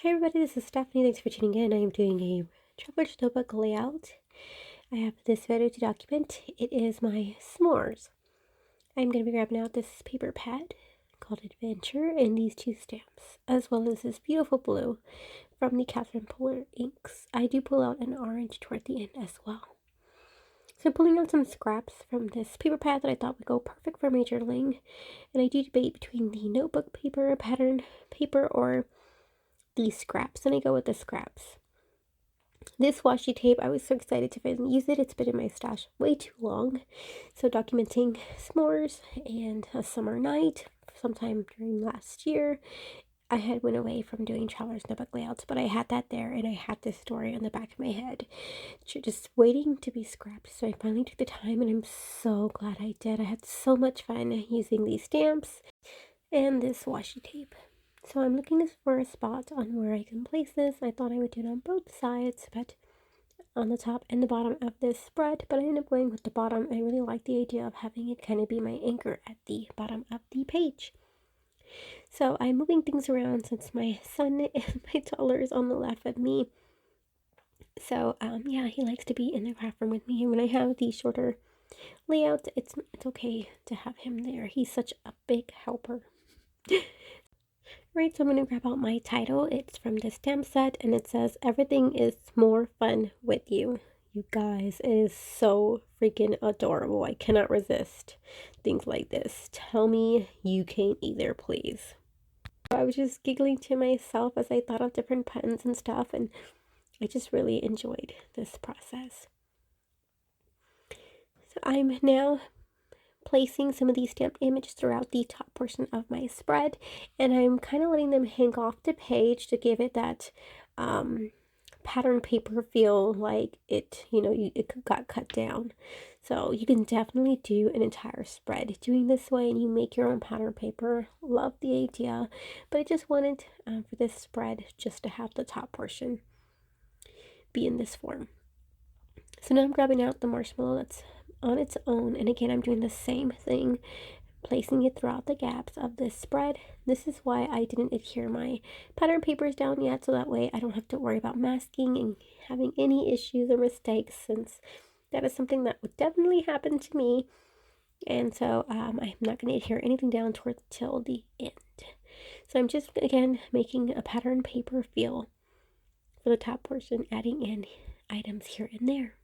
Hey everybody, this is Stephanie. Thanks for tuning in. I am doing a traveler's notebook layout. I have this photo to document. It is my s'mores. I'm going to be grabbing out this paper pad called Adventure and these two stamps, as well as this beautiful blue from the Catherine Polar inks. I do pull out an orange toward the end as well. So I'm pulling out some scraps from this paper pad that I thought would go perfect for my journaling, and I do debate between the notebook paper, pattern paper, or these scraps, and I go with the scraps. This washi tape, I was so excited to finally use it. It's been in my stash way too long. So documenting s'mores and a summer night sometime during last year. I had went away from doing traveler's notebook layouts, but I had that there and I had this story on the back of my head just waiting to be scrapped. So I finally took the time and I'm so glad I did. I had so much fun using these stamps and this washi tape. So I'm looking for a spot on where I can place this. I thought I would do it on both sides, but on the top and the bottom of this spread, but I ended up going with the bottom. I really like the idea of having it kind of be my anchor at the bottom of the page. So I'm moving things around since my son and my toddler is on the left of me. So yeah, he likes to be in the craft room with me. And when I have the shorter layouts, it's okay to have him there. He's such a big helper. Right, so I'm going to grab out my title. It's from the stamp set, and it says, "Everything is more fun with you." You guys, it is so freaking adorable. I cannot resist things like this. Tell me you can't either, please. I was just giggling to myself as I thought of different puns and stuff, and I just really enjoyed this process. So I'm now placing some of these stamped images throughout the top portion of my spread, and I'm kind of letting them hang off the page to give it that pattern paper feel, like it, it got cut down. So you can definitely do an entire spread doing this way, and you make your own pattern paper. Love the idea, but I just wanted for this spread just to have the top portion be in this form. So now I'm grabbing out the marshmallow that's on its own, and again I'm doing the same thing, placing it throughout the gaps of this spread. This is why I didn't adhere my pattern papers down yet, so that way I don't have to worry about masking and having any issues or mistakes, since that is something that would definitely happen to me. And so I'm not going to adhere anything down till the end. So I'm just again making a pattern paper feel for the top portion, adding in items here and there.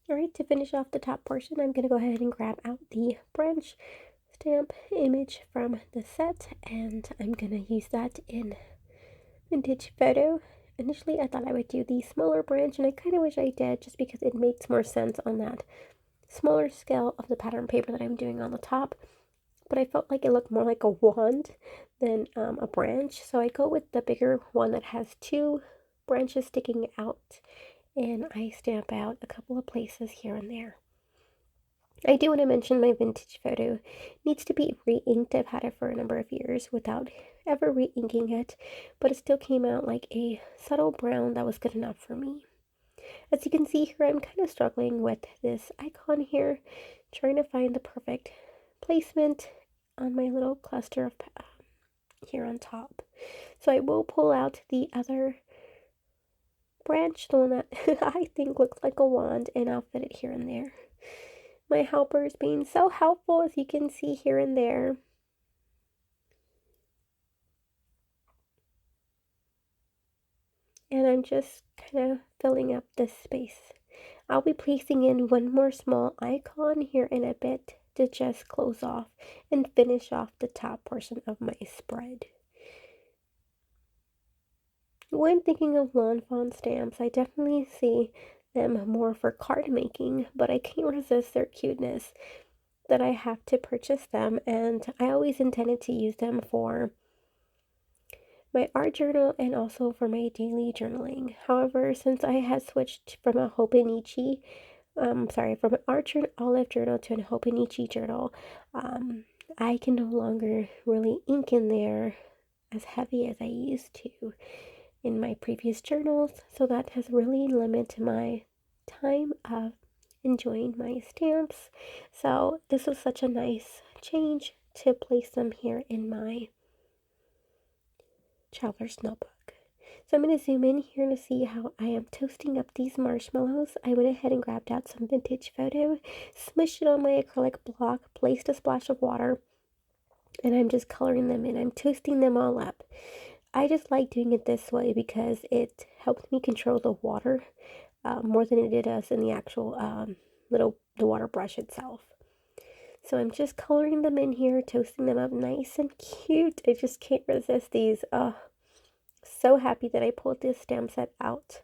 Alright, to finish off the top portion, I'm going to go ahead and grab out the branch stamp image from the set, and I'm going to use that in Vintage Photo. Initially, I thought I would do the smaller branch, and I kind of wish I did, just because it makes more sense on that smaller scale of the pattern paper that I'm doing on the top. But I felt like it looked more like a wand than a branch, so I go with the bigger one that has two branches sticking out, and I stamp out a couple of places here and there. I do want to mention my Vintage Photo needs to be re-inked. I've had it for a number of years without ever re-inking it, but it still came out like a subtle brown that was good enough for me. As you can see here, I'm kind of struggling with this icon here, trying to find the perfect placement on my little cluster of here on top. So I will pull out the other branch, the one that I think looks like a wand, and I'll fit it here and there. My helpers being so helpful, as you can see here and there. And I'm just kind of filling up this space. I'll be placing in one more small icon here in a bit to just close off and finish off the top portion of my spread. When thinking of Lawn Fawn stamps, I definitely see them more for card making, but I can't resist their cuteness that I have to purchase them, and I always intended to use them for my art journal and also for my daily journaling. However, since I had switched from a Hobonichi, from an art journal, olive journal to an Hobonichi journal, I can no longer really ink in there as heavy as I used to in my previous journals, so that has really limited my time of enjoying my stamps. So this was such a nice change to place them here in my Traveler's Notebook. So I'm going to zoom in here to see how I am toasting up these marshmallows. I went ahead and grabbed out some vintage photo, smushed it on my acrylic block, placed a splash of water, and I'm just coloring them in. I'm toasting them all up. I just like doing it this way because it helps me control the water more than it does in the actual the water brush itself. So I'm just coloring them in here, toasting them up nice and cute. I just can't resist these. Oh, so happy that I pulled this stamp set out.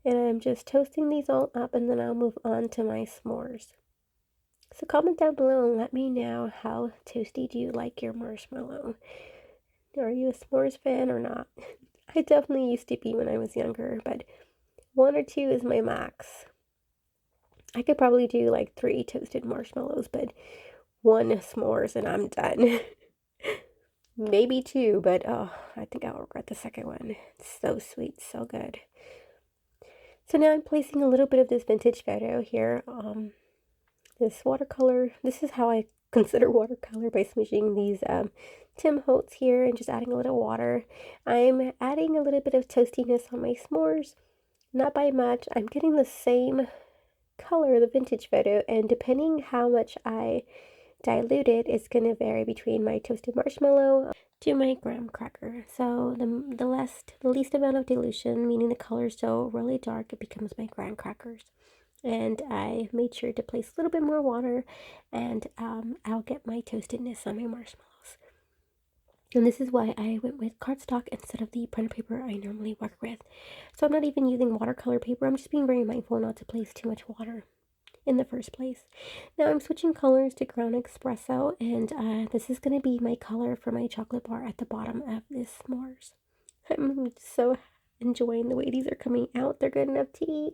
And I'm just toasting these all up, and then I'll move on to my s'mores. So comment down below and let me know how toasty do you like your marshmallow. Are you a s'mores fan or not? I definitely used to be when I was younger, but 1 or 2 is my max. I could probably do like 3 toasted marshmallows, but 1 s'mores and I'm done. Maybe 2, but oh, I think I'll regret the second one. It's so sweet, so good. So now I'm placing a little bit of this vintage photo here. This watercolor. This is how I consider watercolor, by smooshing these Tim Holtz here and just adding a little water. I'm adding a little bit of toastiness on my s'mores. Not by much. I'm getting the same color, the vintage photo, and depending how much I dilute it, it's going to vary between my toasted marshmallow to my graham cracker. So the least amount of dilution, meaning the color is so really dark, it becomes my graham crackers. And I made sure to place a little bit more water, and I'll get my toastedness on my marshmallows. And this is why I went with cardstock instead of the printer paper I normally work with. So I'm not even using watercolor paper. I'm just being very mindful not to place too much water in the first place. Now I'm switching colors to Ground Espresso, and this is going to be my color for my chocolate bar at the bottom of this s'mores. I'm so enjoying the way these are coming out. They're good enough to eat.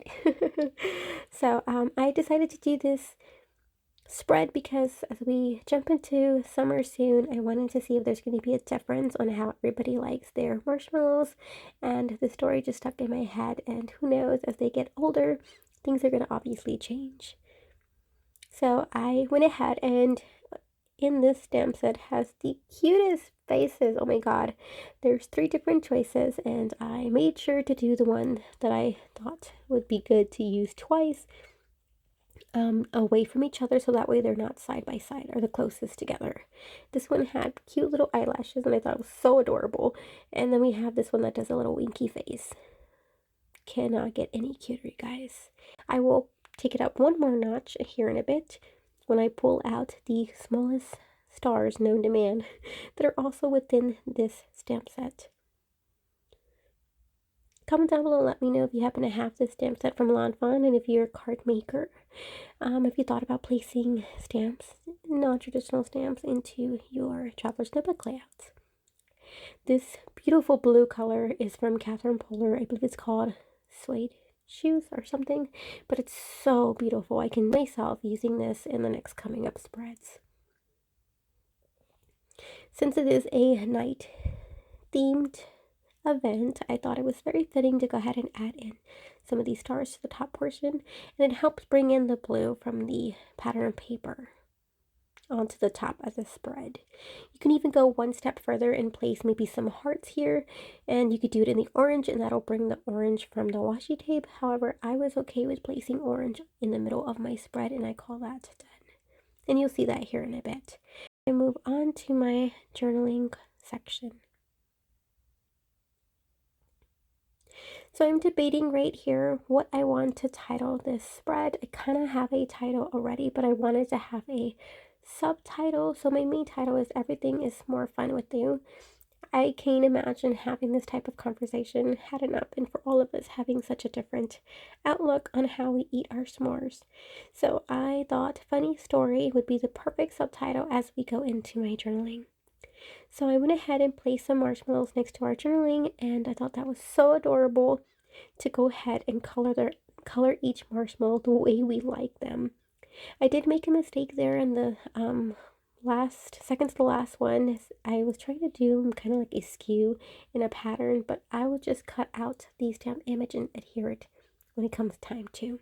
So I decided to do this spread because as we jump into summer soon, I wanted to see if there's going to be a difference on how everybody likes their marshmallows, and the story just stuck in my head, and who knows, as they get older, things are going to obviously change. So I went ahead, and in this stamp set has the cutest faces. Oh my god, there's 3 different choices, and I made sure to do the one that I thought would be good to use twice away from each other, so that way they're not side by side or the closest together. This one had cute little eyelashes, and I thought it was so adorable. And then we have this one that does a little winky face. Cannot get any cuter, guys. I will take it up one more notch here in a bit when I pull out the smallest stars known to man that are also within this stamp set. Comment down below and let me know if you happen to have this stamp set from Lawn Fawn, and if you're a card maker, if you thought about placing stamps, non-traditional stamps, into your Traveler's Notebook layouts. This beautiful blue color is from Catherine Polar. I believe it's called Suede Shoes or something, but it's so beautiful. I can myself using this in the next coming up spreads. Since it is a night themed event, I thought it was very fitting to go ahead and add in some of these stars to the top portion, and it helps bring in the blue from the pattern paper onto the top as a spread. You can even go one step further and place maybe some hearts here, and you could do it in the orange, and that'll bring the orange from the washi tape. However, I was okay with placing orange in the middle of my spread, and I call that done. And you'll see that here in a bit. I move on to my journaling section. So I'm debating right here what I want to title this spread. I kind of have a title already, but I wanted to have a subtitle. So my main title is Everything is More Fun with You. I can't imagine having this type of conversation had it not been for all of us having such a different outlook on how we eat our s'mores. So I thought Funny Story would be the perfect subtitle as we go into my journaling. So I went ahead and placed some marshmallows next to our journaling, and I thought that was so adorable to go ahead and color each marshmallow the way we like them. I did make a mistake there in the second to the last one. I was trying to do kind of like a skew in a pattern, but I will just cut out the stamp image and adhere it when it comes time to.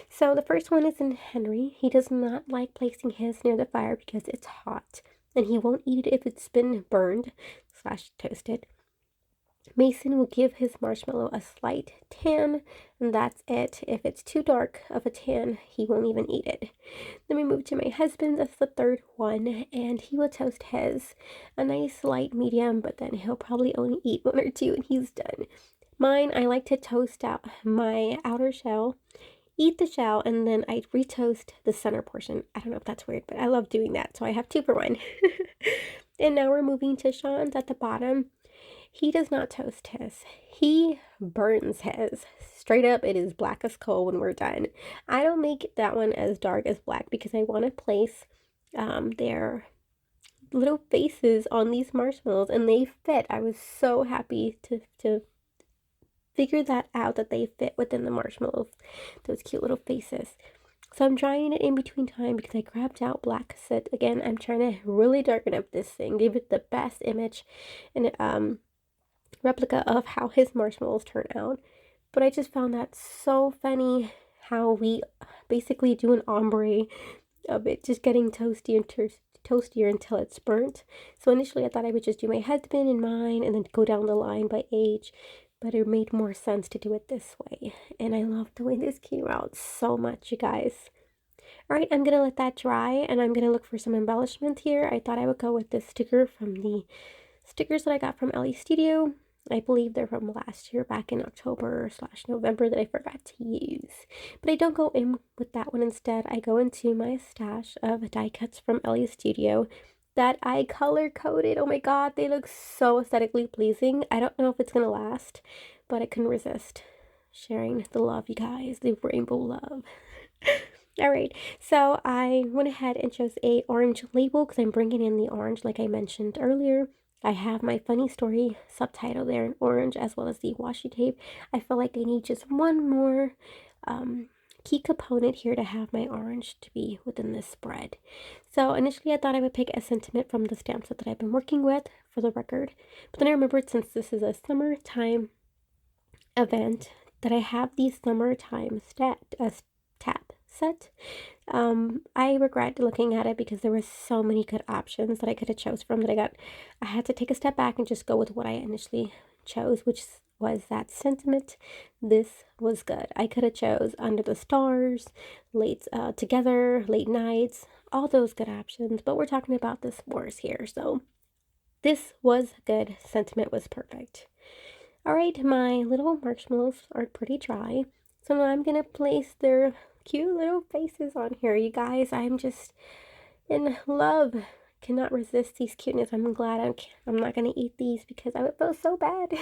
So the first one is in Henry. He does not like placing his near the fire because it's hot, and he won't eat it if it's been burned / toasted. Mason will give his marshmallow a slight tan, and that's it. If it's too dark of a tan, he won't even eat it. Then we move to my husband. That's the third one, and he will toast his a nice light medium, but then he'll probably only eat one or two and he's done. Mine, I like to toast out my outer shell, eat the shell, and then I retoast the center portion. I don't know if that's weird, but I love doing that, so I have 2 for 1. And now we're moving to Sean's at the bottom. He does not toast his. He burns his. Straight up, it is black as coal when we're done. I don't make that one as dark as black because I want to place their little faces on these marshmallows, and they fit. I was so happy to figure that out, that they fit within the marshmallows, those cute little faces. So I'm trying it in between time because I grabbed out black soot. Again, I'm trying to really darken up this thing, give it the best image and replica of how his marshmallows turn out. But I just found that so funny how we basically do an ombre of it just getting toastier and toastier until it's burnt. So initially I thought I would just do my husband and mine and then go down the line by age, but it made more sense to do it this way. And I love the way this came out so much, you guys. All right, I'm gonna let that dry, and I'm gonna look for some embellishment here. I thought I would go with this sticker from the stickers that I got from Ellie Studio. I believe they're from last year, back in October/November, that I forgot to use. But I don't go in with that one. Instead, I go into my stash of die cuts from Ellie Studio that I color coded. Oh my god, they look so aesthetically pleasing. I don't know if it's gonna last, but I couldn't resist sharing the love, you guys, the rainbow love. All right, so I went ahead and chose a orange label because I'm bringing in the orange like I mentioned earlier. I have my funny story subtitle there in orange, as well as the washi tape. I feel like I need just one more key component here to have my orange to be within this spread. So initially I thought I would pick a sentiment from the stamp set that I've been working with, for the record. But then I remembered, since this is a summertime event, that I have these summertime tap set. I regret looking at it because there were so many good options that I could have chose from that I had to take a step back and just go with what I initially chose, which was that sentiment. This was good. I could have chose Under the Stars, Late Together, Late Nights, all those good options, but we're talking about the s'mores here, so this was good. Sentiment was perfect. All right, my little marshmallows are pretty dry, so now I'm gonna place their cute little faces on here. You guys, I'm just in love. Cannot resist these cuteness. I'm glad I'm not gonna eat these because I would feel so bad.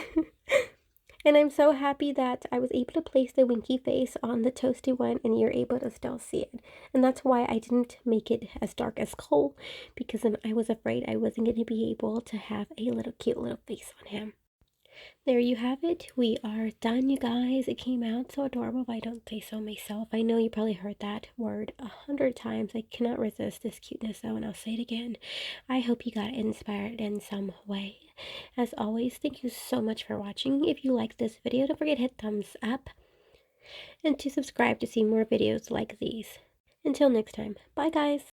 And I'm so happy that I was able to place the winky face on the toasty one and you're able to still see it. And that's why I didn't make it as dark as coal, because then I was afraid I wasn't going to be able to have a little cute little face on him. There you have it. We are done, you guys. It came out so adorable, if I don't say so myself. I know you probably heard that word 100 times. I cannot resist this cuteness, though, and I'll say it again. I hope you got inspired in some way. As always, thank you so much for watching. If you liked this video, don't forget to hit thumbs up and to subscribe to see more videos like these. Until next time, bye guys!